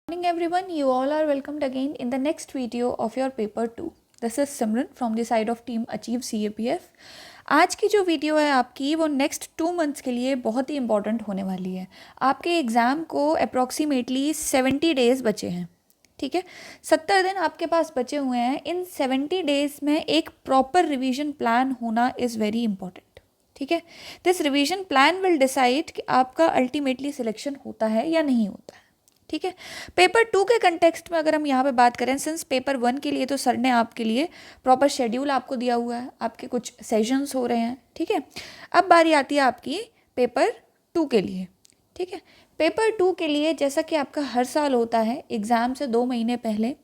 Morning everyone, you all are welcomed again in the next video of your paper 2. This is Simran from the side of team Achieve CAPF. आज की जो video है आपकी वो next 2 months के लिए बहुत ही इंपॉर्टेंट होने वाली है। आपके एग्ज़ाम को अप्रॉक्सीमेटली 70 डेज़ बचे हैं, ठीक है। 70 दिन आपके पास बचे हुए हैं। इन 70 डेज़ में एक प्रॉपर रिवीजन प्लान होना इज़ वेरी इंपॉर्टेंट, ठीक है। This revision plan will decide कि आपका अल्टीमेटली सिलेक्शन होता है या नहीं होता है, ठीक है। पेपर 2 के कंटेक्स्ट में अगर हम यहाँ पे बात करें, सिंस पेपर 1 के लिए तो सर ने आपके लिए प्रॉपर शेड्यूल आपको दिया हुआ है, आपके कुछ सेशंस हो रहे हैं, ठीक है। अब बारी आती है आपकी पेपर 2 के लिए, ठीक है। पेपर 2 के लिए जैसा कि आपका हर साल होता है, एग्ज़ाम से 2 महीने पहले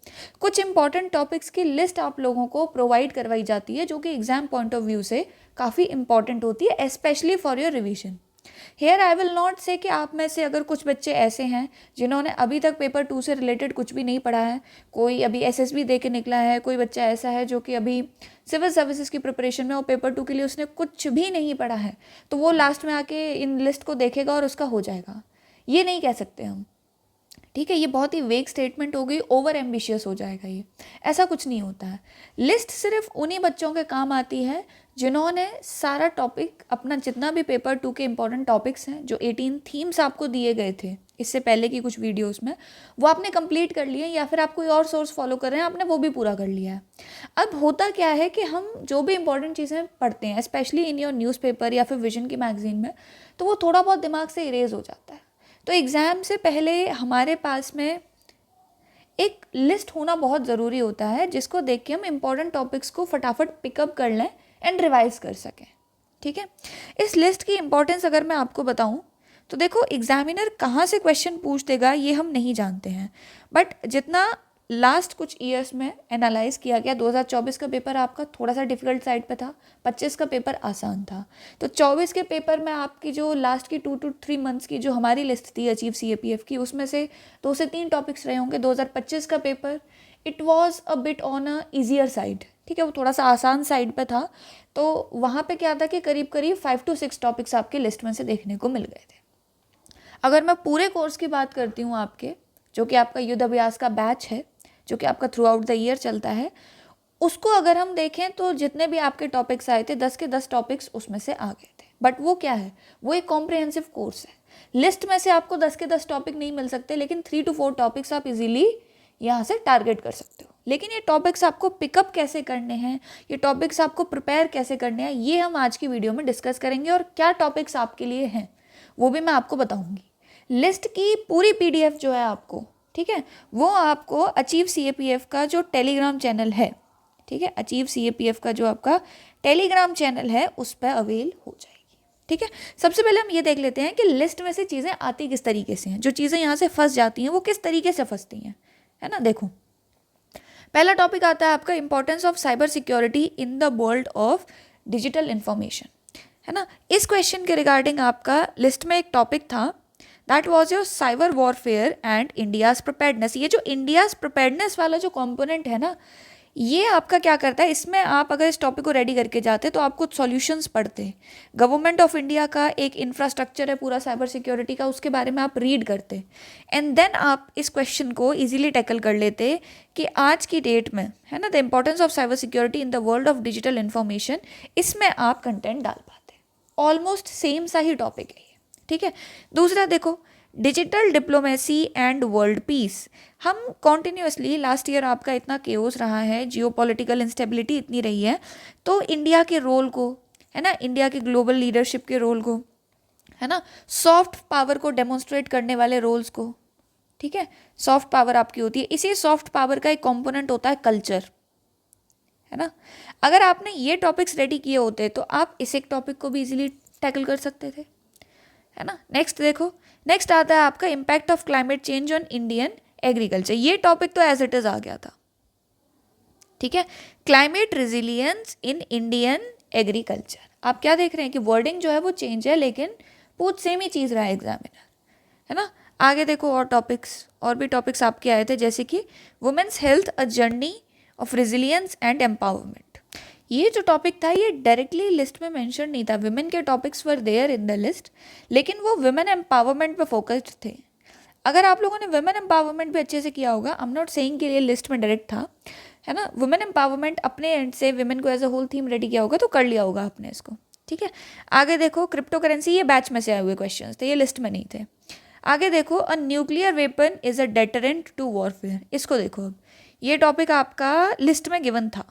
कुछ इंपॉर्टेंट टॉपिक्स की लिस्ट आप लोगों को प्रोवाइड करवाई जाती है, जो कि एग्ज़ाम पॉइंट ऑफ व्यू से काफ़ी इंपॉर्टेंट होती है, specially for your revision. Here I will not से कि आप में से अगर कुछ बच्चे ऐसे हैं जिन्होंने अभी तक पेपर 2 से रिलेटेड कुछ भी नहीं पढ़ा है, कोई अभी एसएसबी दे के निकला है, कोई बच्चा ऐसा है जो कि अभी सिविल सर्विसेज की प्रिपरेशन में और पेपर 2 के लिए उसने कुछ भी नहीं पढ़ा है, तो वो लास्ट में आके इन लिस्ट को देखेगा और उसका हो जाएगा, ये नहीं कह सकते हम, ठीक है। ये बहुत ही वेग स्टेटमेंट हो गई, ओवर एम्बिशियस हो जाएगा, ये ऐसा कुछ नहीं होता है। लिस्ट सिर्फ उन्हीं बच्चों के काम आती है जिन्होंने सारा टॉपिक अपना, जितना भी पेपर 2 के इंपॉर्टेंट टॉपिक्स हैं, जो 18 थीम्स आपको दिए गए थे इससे पहले की कुछ वीडियोस में, वो आपने कंप्लीट कर लिए, या फिर आप कोई और सोर्स फॉलो कर रहे हैं, आपने वो भी पूरा कर लिया है। अब होता क्या है कि हम जो भी इंपॉर्टेंट चीज़ें पढ़ते हैं, स्पेशली इन योर न्यूज़पेपर या फिर विजन की मैगजीन में, तो वो थोड़ा बहुत दिमाग से इरेज हो जाता है। तो एग्ज़ाम से पहले हमारे पास में एक लिस्ट होना बहुत ज़रूरी होता है, जिसको देख के हम इम्पॉर्टेंट टॉपिक्स को फटाफट पिकअप कर लें एंड रिवाइज कर सकें, ठीक है। इस लिस्ट की इम्पॉर्टेंस अगर मैं आपको बताऊं तो देखो, एग्जामिनर कहाँ से क्वेश्चन पूछ देगा ये हम नहीं जानते हैं, बट जितना लास्ट कुछ ईयर्स में एनालाइज किया गया, 2024 का पेपर आपका थोड़ा सा डिफिकल्ट साइड पे था, 25 का पेपर आसान था, तो 24 के पेपर में आपकी जो लास्ट की 2 to 3 मंथ्स की जो हमारी लिस्ट थी अचीव CAPF की, उसमें से 2 से 3 टॉपिक्स रहे होंगे। 2025 का paper it was a bit on a easier side, ठीक है, वो थोड़ा सा आसान साइड पे था, तो वहाँ पे क्या था कि करीब करीब 5 to 6 टॉपिक्स आपके लिस्ट में से देखने को मिल गए थे। अगर मैं पूरे कोर्स की बात करती हूँ आपके, जो कि आपका युद्ध अभ्यास का बैच है, जो कि आपका थ्रू आउट द ईयर चलता है, उसको अगर हम देखें तो जितने भी आपके टॉपिक्स आए थे, 10 के 10 टॉपिक्स उसमें से आ गए थे। बट वो क्या है, वो एक कॉम्प्रिहेंसिव कोर्स है। लिस्ट में से आपको 10 के 10 टॉपिक नहीं मिल सकते, लेकिन 3 to 4 टॉपिक्स आप इजीली यहाँ से टारगेट कर सकते हो। लेकिन ये टॉपिक्स आपको पिकअप कैसे करने हैं, ये टॉपिक्स आपको प्रिपेयर कैसे करने हैं, ये हम आज की वीडियो में डिस्कस करेंगे, और क्या टॉपिक्स आपके लिए हैं वो भी मैं आपको बताऊंगी। लिस्ट की पूरी PDF जो है आपको, ठीक है, वो आपको अचीव CAPF का जो टेलीग्राम चैनल है, ठीक है, अचीव CAPF का जो आपका टेलीग्राम चैनल है उस पर अवेल हो जाएगी, ठीक है। सबसे पहले हम ये देख लेते हैं कि लिस्ट में से चीज़ें आती किस तरीके से हैं, जो चीज़ें यहाँ से फंस जाती हैं वो किस तरीके से फंसती हैं, है ना। देखो, पहला टॉपिक आता है आपका importance of cyber security in the world of digital information, है ना। इस क्वेश्चन के रिगार्डिंग आपका लिस्ट में एक टॉपिक था, that was your cyber warfare and India's preparedness. ये जो इंडियाज़ प्रिपेयर्डनेस वाला जो कॉम्पोनेंट है ना, ये आपका क्या करता है, इसमें आप अगर इस टॉपिक को रेडी करके जाते तो आप कुछ सॉल्यूशंस पढ़ते, गवर्नमेंट ऑफ इंडिया का एक इंफ्रास्ट्रक्चर है पूरा साइबर सिक्योरिटी का, उसके बारे में आप रीड करते, एंड देन आप इस क्वेश्चन को इजीली टैकल कर लेते कि आज की डेट में, है ना, the importance of cyber security in the world of digital information, इसमें आप कंटेंट डाल पाते। ऑलमोस्ट सेम सा ही टॉपिक है ये, ठीक है। दूसरा देखो, digital diplomacy and world peace. हम कॉन्टिन्यूसली, लास्ट ईयर आपका इतना केओस रहा है, जियोपॉलिटिकल इंस्टेबिलिटी इतनी रही है, तो इंडिया के रोल को, है ना, इंडिया के ग्लोबल लीडरशिप के रोल को, है ना, सॉफ्ट पावर को डेमोन्स्ट्रेट करने वाले रोल्स को, ठीक है, सॉफ्ट पावर आपकी होती है। इसी सॉफ्ट पावर का एक कॉम्पोनेंट होता है कल्चर, है ना। अगर आपने ये टॉपिक्स रेडी किए होते तो आप इस एक टॉपिक को भी इजीली टैकल कर सकते थे, है ना। नेक्स्ट देखो, नेक्स्ट आता है आपका impact of climate change on Indian agriculture. ये टॉपिक तो एज इट इज आ गया था, ठीक है, क्लाइमेट रेजिलियंस इन इंडियन एग्रीकल्चर। आप क्या देख रहे हैं कि वर्डिंग जो है वो चेंज है, लेकिन पूछ सेम ही चीज़ रहा है एग्जामिनर, है ना। आगे देखो, और टॉपिक्स, और भी टॉपिक्स आपके आए थे, जैसे कि women's health a journey of resilience and empowerment. ये जो टॉपिक था ये डायरेक्टली लिस्ट में मेंशन नहीं था, विमेन के topics were there in the list, लेकिन वो विमेन एम्पावरमेंट पे फोकस्ड थे। अगर आप लोगों ने वुमेन एम्पावरमेंट भी अच्छे से किया होगा, आई एम नॉट सेइंग कि ये लिस्ट में डायरेक्ट था, है ना, वुमेन एम्पावरमेंट अपने एंड से विमेन को as a whole theme ready किया होगा तो कर लिया होगा आपने इसको, ठीक है। आगे देखो, क्रिप्टो करेंसी, ये बैच में से आए हुए क्वेश्चन थे, ये लिस्ट में नहीं थे। आगे देखो, a nuclear weapon is a deterrent to warfare, इसको देखो, अब ये टॉपिक आपका लिस्ट में गिवन था,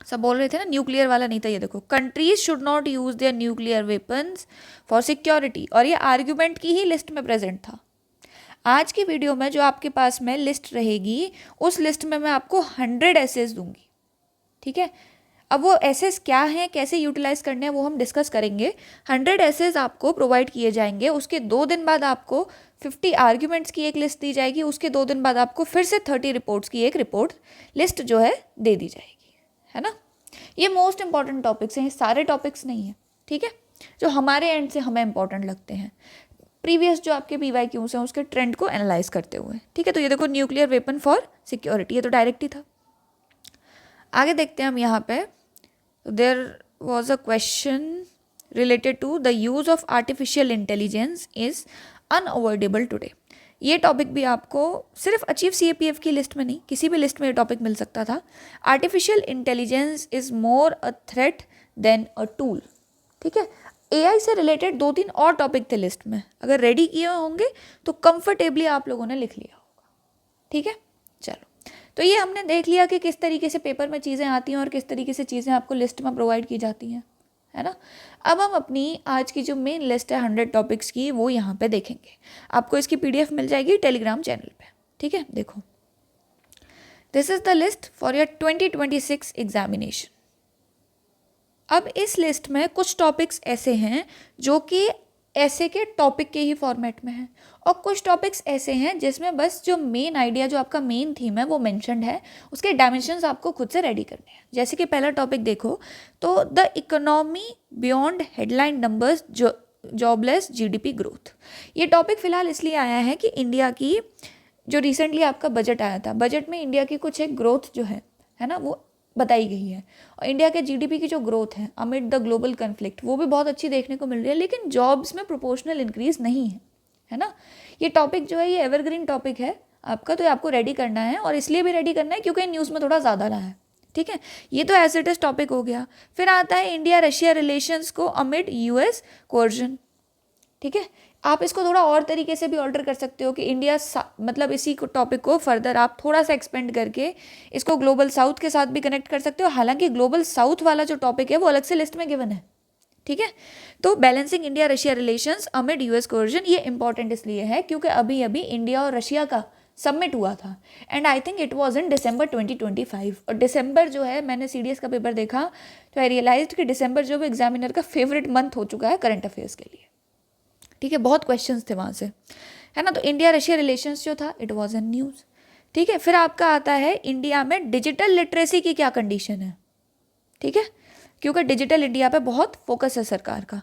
सब बोल रहे थे ना न्यूक्लियर वाला नहीं था, ये देखो, countries should not use their nuclear weapons for security, और ये आर्ग्यूमेंट की ही लिस्ट में प्रेजेंट था। आज की वीडियो में जो आपके पास में लिस्ट रहेगी, उस लिस्ट में मैं आपको 100 एसेस दूंगी, ठीक है। अब वो एसेस क्या हैं, कैसे यूटिलाइज करने हैं, वो हम डिस्कस करेंगे। 100 एसेस आपको प्रोवाइड किए जाएंगे, उसके 2 दिन बाद आपको 50 आर्ग्यूमेंट्स की एक लिस्ट दी जाएगी, उसके 2 दिन बाद आपको फिर से 30 रिपोर्ट्स की एक रिपोर्ट लिस्ट जो है दे दी जाएगी, है ना। ये मोस्ट इंपॉर्टेंट टॉपिक्स हैं, ये सारे टॉपिक्स नहीं हैं, ठीक है, जो हमारे एंड से हमें इंपॉर्टेंट लगते हैं, प्रीवियस जो आपके PYQs हैं उसके ट्रेंड को एनालाइज करते हुए, ठीक है। तो ये देखो, न्यूक्लियर वेपन फॉर सिक्योरिटी, ये तो डायरेक्ट ही था। आगे देखते हैं हम यहाँ पे, there was a question related to the use of artificial intelligence is unavoidable today. ये टॉपिक भी आपको सिर्फ अचीव CAPF की लिस्ट में नहीं, किसी भी लिस्ट में ये टॉपिक मिल सकता था। Artificial intelligence is more a threat than a tool, ठीक है। AI से रिलेटेड 2-3 और टॉपिक थे लिस्ट में, अगर रेडी किए होंगे तो कंफर्टेबली आप लोगों ने लिख लिया होगा, ठीक है। चलो, तो ये हमने देख लिया कि किस तरीके से पेपर में चीज़ें आती हैं और किस तरीके से चीज़ें आपको लिस्ट में प्रोवाइड की जाती हैं, है ना। अब हम अपनी आज की जो मेन लिस्ट है 100 टॉपिक्स की, वो यहाँ पे देखेंगे। आपको इसकी PDF मिल जाएगी टेलीग्राम चैनल पे, ठीक है। देखो, this is the list for your 2026 examination. अब इस लिस्ट में कुछ टॉपिक्स ऐसे हैं जो कि ऐसे के टॉपिक के ही फॉर्मेट में हैं, और कुछ टॉपिक्स ऐसे हैं जिसमें बस जो मेन आइडिया, जो आपका मेन थीम है वो मेंशन्ड है, उसके डायमेंशंस आपको खुद से रेडी करने हैं। जैसे कि पहला टॉपिक देखो, तो the economy beyond headline numbers, jobless GDP growth. ये टॉपिक फिलहाल इसलिए आया है कि इंडिया की जो रिसेंटली आपका बजट आया था, बजट में इंडिया की कुछ एक ग्रोथ जो है ना, वो बताई गई है, और इंडिया के GDP की जो ग्रोथ है अमिड द ग्लोबल कन्फ्लिक्ट, वो भी बहुत अच्छी देखने को मिल रही है, लेकिन जॉब्स में प्रोपोर्शनल इंक्रीज नहीं है ना। ये टॉपिक जो है ये एवरग्रीन टॉपिक है आपका, तो ये आपको रेडी करना है, और इसलिए भी रेडी करना है क्योंकि न्यूज़ में थोड़ा ज़्यादा रहा है, ठीक है। ये तो एज इट इज टॉपिक हो गया। फिर आता है इंडिया रशिया रिलेशंस को अमिड US कोर्जन, ठीक है। आप इसको थोड़ा और तरीके से भी ऑल्टर कर सकते हो कि इंडिया, मतलब इसी को टॉपिक को फर्दर आप थोड़ा सा एक्सपेंड करके इसको ग्लोबल साउथ के साथ भी कनेक्ट कर सकते हो, हालांकि ग्लोबल साउथ वाला जो टॉपिक है वो अलग से लिस्ट में गिवन है, ठीक है। तो balancing India Russia relations amid US coercion, ये इंपॉर्टेंट इसलिए है क्योंकि अभी अभी इंडिया और रशिया का सबमिट हुआ था, and I think it was in December 2025। और दिसंबर जो है, मैंने CDS का पेपर देखा तो आई रियलाइज कि दिसंबर जो एग्जामिनर का फेवरेट मंथ हो चुका है करंट अफेयर्स के लिए, ठीक है। बहुत क्वेश्चंस थे वहाँ से, है ना। तो इंडिया रशिया रिलेशंस जो था, इट वाज इन न्यूज़, ठीक है। फिर आपका आता है इंडिया में डिजिटल लिटरेसी की क्या कंडीशन है, ठीक है, क्योंकि डिजिटल इंडिया पे बहुत फोकस है सरकार का।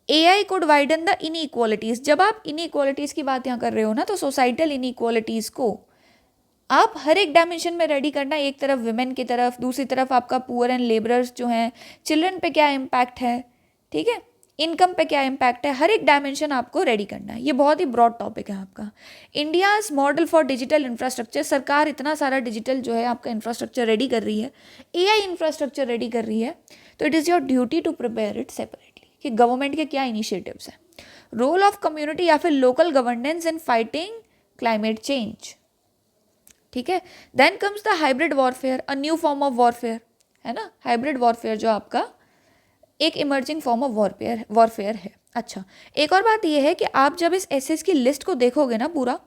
AI could widen the inequalities. जब आप इनइक्वालिटीज़ की बात यहाँ कर रहे हो ना, तो सोसाइटल इनइक्वालिटीज़ को आप हर एक डायमेंशन में रेडी करना, एक तरफ विमेन की तरफ, दूसरी तरफ आपका पुअर एंड लेबरर्स जो हैं, चिल्ड्रन पे क्या इम्पैक्ट है, ठीक है, इनकम पे क्या इम्पैक्ट है, हर एक डायमेंशन आपको रेडी करना है। ये बहुत ही ब्रॉड टॉपिक है आपका। India's model for digital infrastructure, सरकार इतना सारा डिजिटल जो है आपका इंफ्रास्ट्रक्चर रेडी कर रही है, AI इंफ्रास्ट्रक्चर रेडी कर रही है, तो it is your duty to prepare it separately कि गवर्नमेंट के क्या इनिशिएटिव्स हैं। रोल ऑफ कम्युनिटी या फिर local governance in fighting climate change, ठीक है। Then comes the hybrid warfare, a new form of warfare, है ना। हाइब्रिड वॉरफेयर जो आपका एक इमर्जिंग फॉर्म ऑफ वॉरफेयर है। अच्छा, एक और बात यह है कि आप जब इस एसेस की लिस्ट को देखोगे ना पूरा,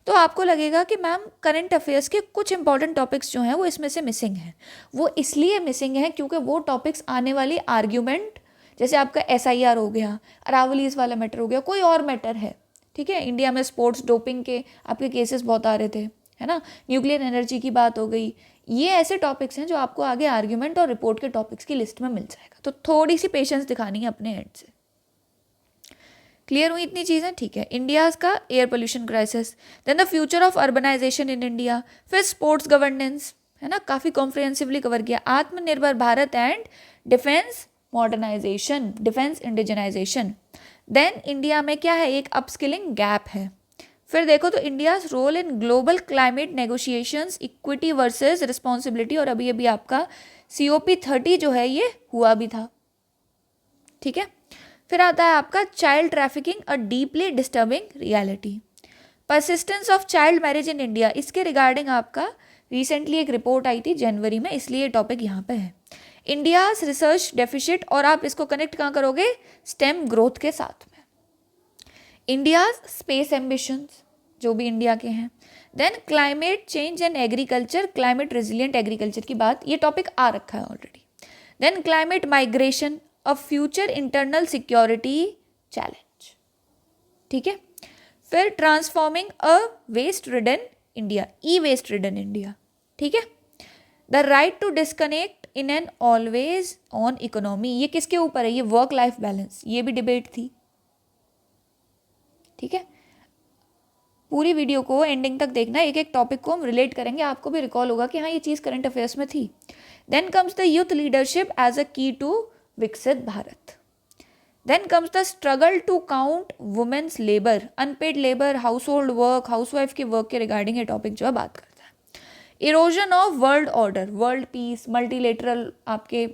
तो आपको लगेगा कि मैम करंट अफेयर्स के कुछ इंपॉर्टेंट टॉपिक्स जो हैं वो इसमें से मिसिंग हैं। वो इसलिए मिसिंग है क्योंकि वो टॉपिक्स आने वाली आर्ग्यूमेंट, जैसे आपका SIR हो गया, अरावलीज वाला मैटर हो गया, कोई और मैटर है, ठीक है। इंडिया में स्पोर्ट्स डोपिंग के आपके केसेस बहुत आ रहे थे, है ना, न्यूक्लियर एनर्जी की बात हो गई। ये ऐसे टॉपिक्स हैं जो आपको आगे आर्ग्यूमेंट और रिपोर्ट के टॉपिक्स की लिस्ट में मिल जाएगा, तो थोड़ी सी पेशेंस दिखानी है अपने एंड से। क्लियर हुई इतनी चीज़ें, ठीक है। इंडियाज़ का air pollution crisis, then the future of urbanisation in India, फिर स्पोर्ट्स गवर्नेंस, है ना, काफ़ी कॉम्प्रिहेंसिवली कवर किया। Atmanirbhar Bharat and defence modernisation, defence indigenisation. Then India में क्या है, एक अपस्किलिंग गैप है। फिर देखो तो India's role in global climate negotiations, equity versus responsibility, और अभी अभी आपका COP30 जो है ये हुआ भी था, ठीक है। फिर आता है आपका child trafficking, a deeply disturbing reality, persistence of child marriage in India, इसके रिगार्डिंग आपका रिसेंटली एक रिपोर्ट आई थी जनवरी में, इसलिए टॉपिक यहाँ पे है। इंडियाज रिसर्च डेफिसिट, और आप इसको कनेक्ट कहाँ करोगे, स्टेम ग्रोथ के साथ में। इंडियाज स्पेस एम्बिशंस, जो भी इंडिया के हैं। Then climate change and agriculture, climate resilient agriculture की बात, ये टॉपिक आ रखा है already. Then climate migration, a future internal security challenge, ठीक है। फिर transforming a waste ridden India, E waste ridden India, ठीक है। The right to disconnect in an always on economy, ये किसके ऊपर है, ये वर्क लाइफ बैलेंस, ये भी डिबेट थी, ठीक है। पूरी वीडियो को एंडिंग तक देखना, एक एक टॉपिक को हम रिलेट करेंगे, आपको भी रिकॉल होगा कि हाँ ये चीज़ करंट अफेयर्स में थी। Then comes the youth leadership as a key to Viksit Bharat. Then comes the struggle to count women's labour, unpaid labour, household work, housewife के वर्क के रिगार्डिंग ये टॉपिक जो है बात करता है। Erosion of world order, world peace, multilateral आपके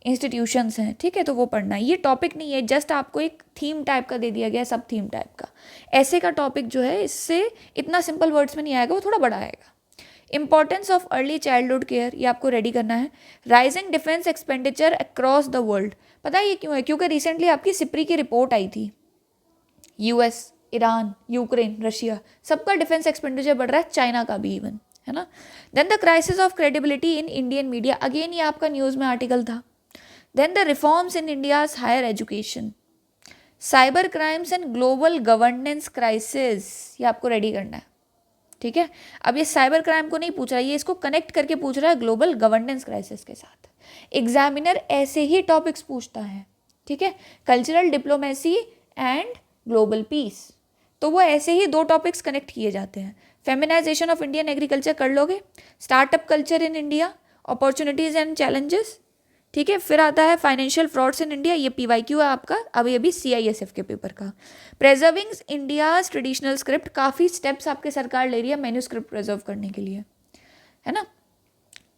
institutions हैं, ठीक है, तो वो पढ़ना है। ये टॉपिक नहीं है, जस्ट आपको एक थीम टाइप का दे दिया गया है, सब थीम टाइप का। ऐसे का टॉपिक जो है इससे इतना सिंपल वर्ड्स में नहीं आएगा, वो थोड़ा बड़ा आएगा। Importance of early childhood care, ये आपको रेडी करना है। Rising defence expenditure across the world, पता है ये क्यों है, क्योंकि रिसेंटली आपकी सिप्री की रिपोर्ट आई थी, US, ईरान, यूक्रेन, रशिया, सबका डिफेंस एक्सपेंडिचर बढ़ रहा है, चाइना का भी इवन, है ना। Then the crisis of credibility in Indian media, again ये आपका न्यूज़ में आर्टिकल था। Then the reforms in India's higher education, cyber crimes and global governance crisis, ये आपको रेडी करना है, ठीक है। अब ये साइबर क्राइम को नहीं पूछ रहा है, ये इसको कनेक्ट करके पूछ रहा है ग्लोबल गवर्नेंस क्राइसिस के साथ। एग्जामिनर ऐसे ही टॉपिक्स पूछता है, ठीक है, cultural diplomacy and global piece, तो वो ऐसे ही दो टॉपिक्स कनेक्ट किए जाते हैं। फेमिनाइजेशन ऑफ इंडियन एग्रीकल्चर कर लोगे, startup culture in India, opportunities and challenges, ठीक है। फिर आता है फाइनेंशियल फ्रॉड्स इन इंडिया, ये PYQ है आपका अभी CISF के पेपर का। प्रेजर्विंग इंडियाज ट्रेडिशनल स्क्रिप्ट, काफ़ी स्टेप्स आपके सरकार ले रही है मेन्यू स्क्रिप्ट प्रिजर्व करने के लिए, है ना।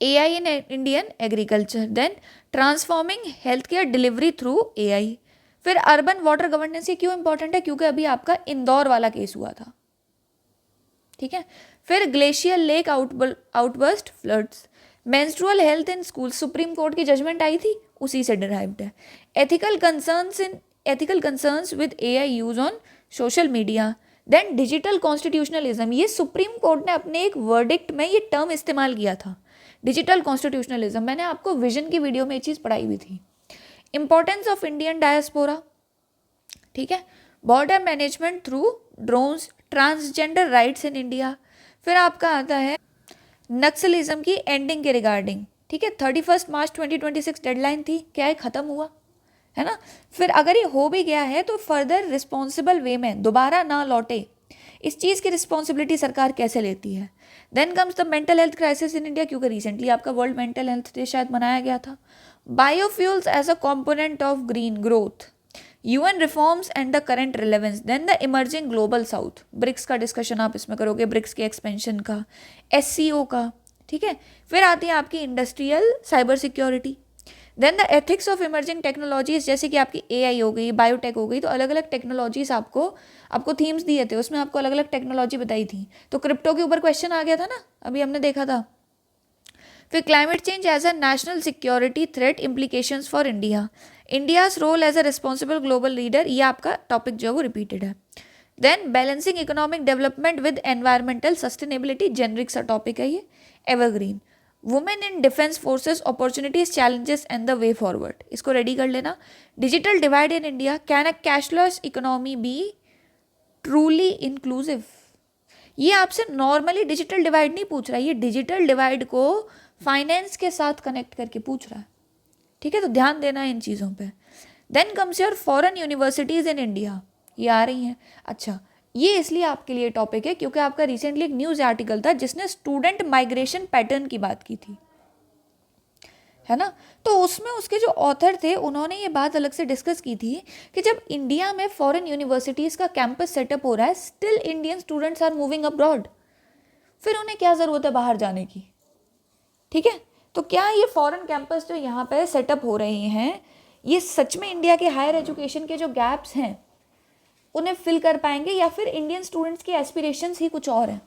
AI in Indian agriculture, then transforming health care delivery through AI। फिर अर्बन वाटर गवर्नेंस, ये क्यों इंपॉर्टेंट है, क्योंकि अभी आपका इंदौर वाला केस हुआ था, ठीक है। फिर glacier lake outburst floods, menstrual health in school, Supreme Court की जजमेंट आई थी, उसी से डिराइव्ड है। Ethical concerns with AI use on social media. Then digital constitutionalism, ये सुप्रीम कोर्ट ने अपने एक वर्डिक्ट में ये टर्म इस्तेमाल किया था, डिजिटल कॉन्स्टिट्यूशनलिज्म, मैंने आपको विजन की वीडियो में ये चीज़ पढ़ाई हुई थी। इंपॉर्टेंस ऑफ इंडियन डायस्पोरा, ठीक है। Border management through drones, transgender rights इन इंडिया। फिर आपका आता है नक्सलिज्म की एंडिंग के रिगार्डिंग, ठीक है। 31 मार्च 2026 डेडलाइन थी, क्या है, ख़त्म हुआ, है ना। फिर अगर ये हो भी गया है तो फर्दर रिस्पॉन्सिबल वे में दोबारा ना लौटे, इस चीज़ की रिस्पॉन्सिबिलिटी सरकार कैसे लेती है। Then comes the mental health crisis in India, क्योंकि रिसेंटली आपका वर्ल्ड मेंटल हेल्थ डे शायद मनाया गया था। Biofuels as a component of green growth, UN reforms and the current relevance. Then the emerging global south, BRICS का discussion आप इसमें करोगे, ब्रिक्स के एक्सपेंशन का, SCO का, ठीक है। फिर आती है आपकी industrial cyber security. Then the ethics of emerging technologies, जैसे कि आपकी AI हो गई, बायोटेक हो गई, तो अलग अलग टेक्नोलॉजीज आपको थीम्स दिए थे, उसमें आपको अलग अलग टेक्नोलॉजी बताई थी। तो क्रिप्टो के ऊपर क्वेश्चन आ गया था ना, अभी हमने देखा था। फिर climate change as a national security threat, implications for India, India's role as a responsible global leader, ये आपका टॉपिक जो है वो रिपीटेड है। Then balancing economic development with environmental sustainability, generic सा टॉपिक है ये, evergreen. Women in defence forces, opportunities, challenges and the way forward, इसको रेडी कर लेना। Digital divide in India, can a cashless economy be truly inclusive, ये आपसे normally digital divide नहीं पूछ रहा है, ये डिजिटल डिवाइड को फाइनेंस के साथ कनेक्ट करके पूछ रहा है, ठीक है, तो ध्यान देना है इन चीज़ों पे। Then comes your foreign universities in India, ये आ रही हैं। अच्छा, ये इसलिए आपके लिए टॉपिक है क्योंकि आपका रिसेंटली एक न्यूज़ आर्टिकल था जिसने स्टूडेंट माइग्रेशन पैटर्न की बात की थी, है ना। तो उसमें उसके जो ऑथर थे उन्होंने ये बात अलग से डिस्कस की थी कि जब इंडिया में फॉरेन यूनिवर्सिटीज़ का कैंपस सेटअप हो रहा है, still Indian students are moving abroad, फिर उन्हें क्या ज़रूरत है बाहर जाने की। ठीक है, तो क्या ये फॉरेन कैंपस जो यहाँ पे सेटअप हो रहे हैं, ये सच में इंडिया के हायर एजुकेशन के जो गैप्स हैं उन्हें फिल कर पाएंगे, या फिर इंडियन स्टूडेंट्स की एस्पिरेशंस ही कुछ और हैं,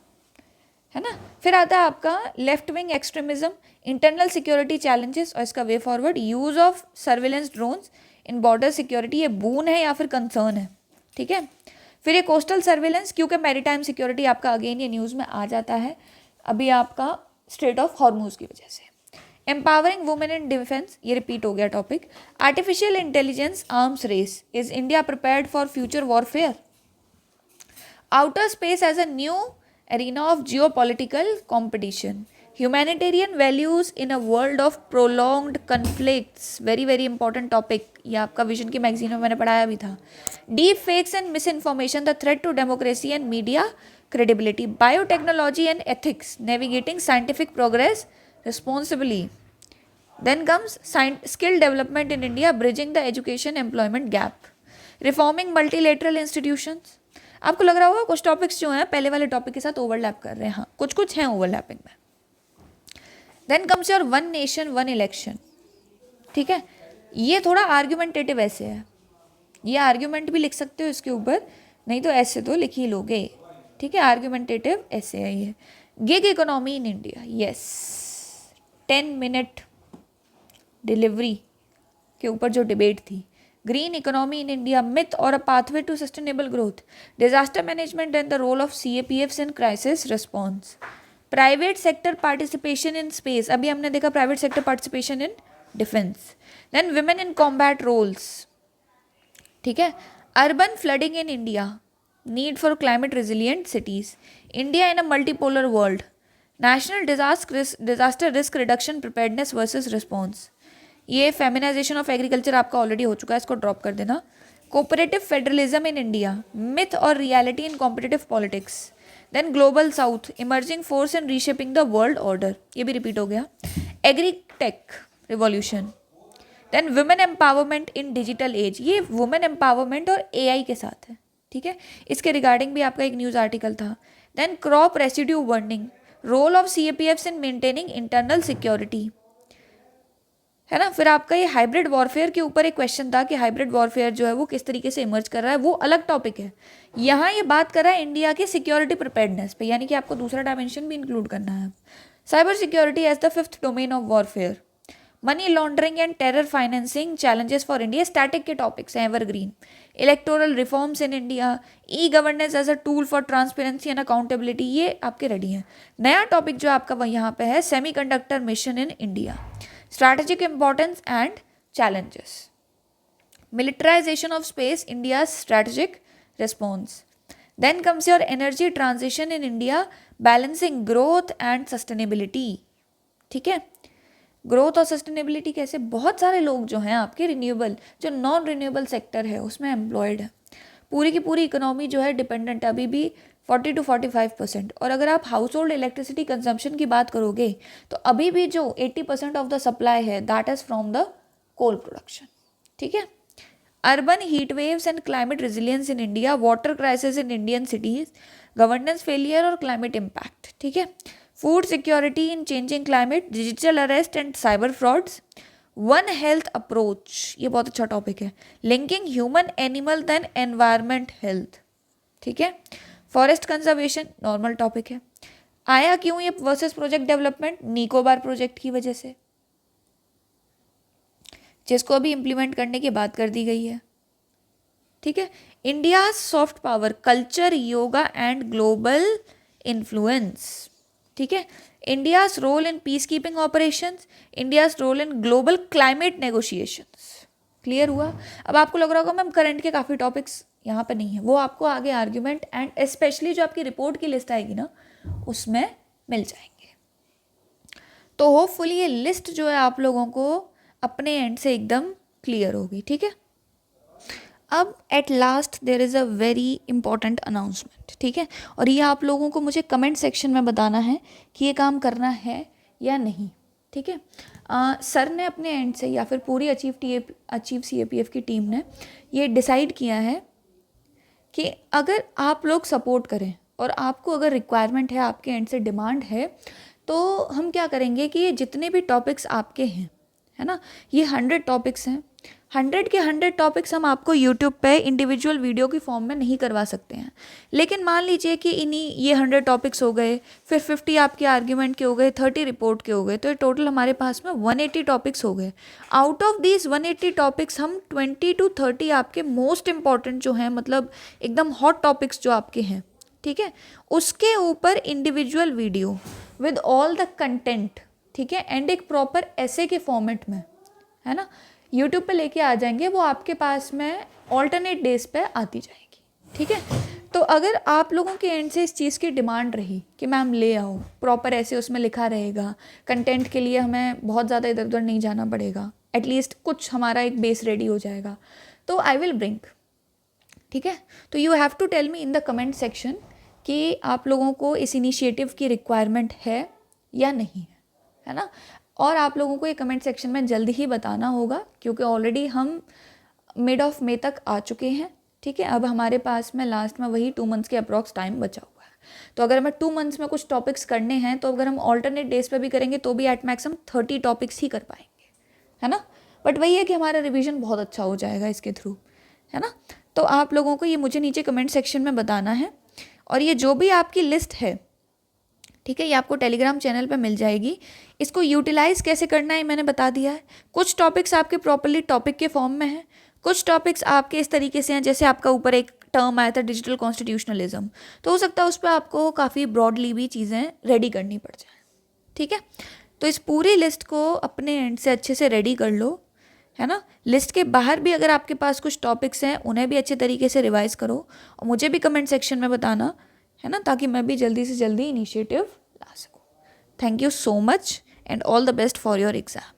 है ना। फिर आता है आपका left wing extremism, internal security challenges और इसका way forward, use of surveillance drones in border security, ये बून है या फिर कंसर्न है। ठीक है, फिर ये कोस्टल सर्विलेंस, क्योंकि मैरीटाइम सिक्योरिटी आपका अगेन ये न्यूज़ में आ जाता है अभी आपका स्ट्रेट ऑफ हॉर्मूज की वजह से। एम्पावरिंग वुमेन इन डिफेंस, ये रिपीट हो गया topic. Artificial intelligence arms race, is India prepared for future warfare. Outer space as a new arena of geopolitical competition, humanitarian values in a world of prolonged conflicts, very very important topic, ये आपका vision की magazine में मैंने पढ़ाया भी था। Deep fakes and misinformation, the threat to democracy and media credibility, biotechnology and ethics, navigating scientific progress responsibly. Then comes skill development in India, bridging the education employment gap, reforming multilateral institutions. आपको लग रहा होगा कुछ topics जो हैं पहले वाले topic के साथ ओवरलैप कर रहे हैं, हाँ कुछ कुछ हैं ओवरलैपिंग में। Then comes your one nation one election. ठीक है, ये थोड़ा आर्ग्यूमेंटेटिव ऐसे है, ये आर्ग्यूमेंट भी लिख सकते हो इसके ऊपर, नहीं तो ऐसे तो लिख ही लोगे। ठीक है, आर्ग्यूमेंटेटिव ऐसे है ये। Gig economy in India, yes, 10 minute delivery के ऊपर जो डिबेट थी। Green economy in India, myth or a pathway to sustainable growth, disaster management and the role of CAPFs in crisis response, private sector participation in space, अभी हमने देखा private sector participation in defence. Then women in combat roles. ठीक है, urban flooding in India, need for climate resilient cities, India in a multipolar world, national disaster risk reduction preparedness versus response. ये feminisation of agriculture आपका already हो चुका है, इसको drop कर देना। Cooperative federalism in India, myth or reality in competitive politics. Then global south, emerging force in reshaping the world order, ये भी रिपीट हो गया। Agritech revolution. Then women empowerment in digital age, ये वुमेन एम्पावरमेंट और AI के साथ है। ठीक है, इसके रिगार्डिंग भी आपका एक न्यूज़ आर्टिकल था। Then crop residue burning, role of CAPFs in maintaining internal security, है ना। फिर आपका ये हाइब्रिड वॉरफेयर के ऊपर एक क्वेश्चन था कि हाइब्रिड वॉरफेयर जो है वो किस तरीके से इमर्ज कर रहा है, वो अलग टॉपिक है। यहाँ ये बात कर रहा है इंडिया की सिक्योरिटी प्रिपेयर्डनेस पे, यानी कि आपको दूसरा डायमेंशन भी इंक्लूड करना है। Cyber security as the 5th domain of warfare, money laundering and terror financing challenges for India, static के टॉपिक्स हैं evergreen. Electoral reforms in India, e governance as a tool for transparency and accountability, ये आपके ready हैं। नया topic जो आपका वह यहाँ पे है, semiconductor mission in India, strategic importance and challenges, militarization of space, India's strategic response. Then comes your energy transition in India, balancing growth and sustainability. ठीक है, ग्रोथ और सस्टेनेबिलिटी कैसे, बहुत सारे लोग जो हैं आपके रिन्यूएबल, जो नॉन रिन्यूएबल सेक्टर है उसमें एम्प्लॉयड है। पूरी की पूरी इकोनॉमी जो है डिपेंडेंट है अभी भी 40 to 45%। और अगर आप हाउस होल्ड इलेक्ट्रिसिटी कंजम्पशन की बात करोगे तो अभी भी जो 80% ऑफ द सप्लाई है that is from the coal production. ठीक है, urban heat waves and climate resilience in India, water crisis in Indian cities, governance failure और क्लाइमेट इम्पैक्ट। ठीक है, food security in changing climate, digital arrest and cyber frauds, one health approach, ये बहुत अच्छा topic है, linking human animal then environment health. ठीक है, forest conservation normal topic है। आया क्यों ये versus project development, Nicobar project की वजह से, जिसको अभी इम्प्लीमेंट करने की बात कर दी गई है। ठीक है, India soft power, culture, yoga and global influence. ठीक है, India's role in peace keeping operations, India's role in global climate negotiations. Clear हुआ। अब आपको लग रहा होगा मैम करंट के काफ़ी टॉपिक्स यहाँ पे नहीं है, वो आपको आगे आर्ग्यूमेंट एंड स्पेशली जो आपकी रिपोर्ट की लिस्ट आएगी ना उसमें मिल जाएंगे। तो होपफुली ये लिस्ट जो है आप लोगों को अपने एंड से एकदम क्लियर होगी। ठीक है, अब at last there is a very important announcement. ठीक है, और ये आप लोगों को मुझे कमेंट सेक्शन में बताना है कि ये काम करना है या नहीं। ठीक है। सर ने अपने एंड से या फिर पूरी अचीव CAPF की टीम ने ये डिसाइड किया है कि अगर आप लोग सपोर्ट करें और आपको अगर रिक्वायरमेंट है, आपके एंड से डिमांड है, तो हम क्या करेंगे कि ये जितने भी टॉपिक्स आपके हैं, है ना, ये 100 टॉपिक्स हैं, 100 के 100 टॉपिक्स हम आपको यूट्यूब पे इंडिविजुअल वीडियो की फॉर्म में नहीं करवा सकते हैं। लेकिन मान लीजिए कि इन्हीं ये 100 टॉपिक्स हो गए, फिर 50 आपके आर्ग्यूमेंट के हो गए, 30 रिपोर्ट के हो गए, तो ये टोटल हमारे पास में 180 टॉपिक्स हो गए। आउट ऑफ दीज 180 टॉपिक्स हम 20 to 30 आपके मोस्ट इंपॉर्टेंट जो हैं, मतलब एकदम हॉट टॉपिक्स जो आपके हैं, ठीक है, उसके ऊपर individual video with all the content, ठीक है, एंड एक प्रॉपर ऐसे के फॉर्मेट में, है ना, यूट्यूब पे लेके आ जाएंगे। वो आपके पास में ऑल्टरनेट डेज पे आती जाएगी, ठीक है। तो अगर आप लोगों के एंड से इस चीज़ की डिमांड रही कि मैम ले आओ, प्रॉपर ऐसे उसमें लिखा रहेगा, कंटेंट के लिए हमें बहुत ज़्यादा इधर उधर नहीं जाना पड़ेगा, एटलीस्ट कुछ हमारा एक बेस रेडी हो जाएगा, तो आई विल ब्रिंग, ठीक है। तो you have to tell me in the comment section कि आप लोगों को इस इनिशिएटिव की रिक्वायरमेंट है या नहीं है ना। और आप लोगों को ये कमेंट सेक्शन में जल्दी ही बताना होगा, क्योंकि ऑलरेडी हम मिड ऑफ मई तक आ चुके हैं, ठीक है। अब हमारे पास में लास्ट में वही 2 मंथ्स के अप्रॉक्स टाइम बचा हुआ है। तो अगर हमें 2 मंथ्स में कुछ टॉपिक्स करने हैं, तो अगर हम ऑल्टरनेट डेज पे भी करेंगे तो भी एट मैक्स हम 30 टॉपिक्स ही कर पाएंगे, है ना। बट वही है कि हमारा रिविजन बहुत अच्छा हो जाएगा इसके थ्रू, है ना। तो आप लोगों को ये मुझे नीचे कमेंट सेक्शन में बताना है। और ये जो भी आपकी लिस्ट है, ठीक है, ये आपको टेलीग्राम चैनल पे मिल जाएगी। इसको यूटिलाइज़ कैसे करना है मैंने बता दिया है। कुछ टॉपिक्स आपके प्रॉपरली टॉपिक के फॉर्म में हैं, कुछ टॉपिक्स आपके इस तरीके से हैं, जैसे आपका ऊपर एक टर्म आया था डिजिटल कॉन्स्टिट्यूशनलिज्म, तो हो सकता है उस पर आपको काफ़ी ब्रॉडली भी चीज़ें रेडी करनी पड़ जाए, ठीक है। तो इस पूरी लिस्ट को अपने एंड से अच्छे से रेडी कर लो, है ना। लिस्ट के बाहर भी अगर आपके पास कुछ टॉपिक्स हैं, उन्हें भी अच्छे तरीके से रिवाइज करो और मुझे भी कमेंट सेक्शन में बताना, है ना, ताकि मैं भी जल्दी से जल्दी इनिशिएटिव ला सकूँ। Thank you so much and all the best for your exam.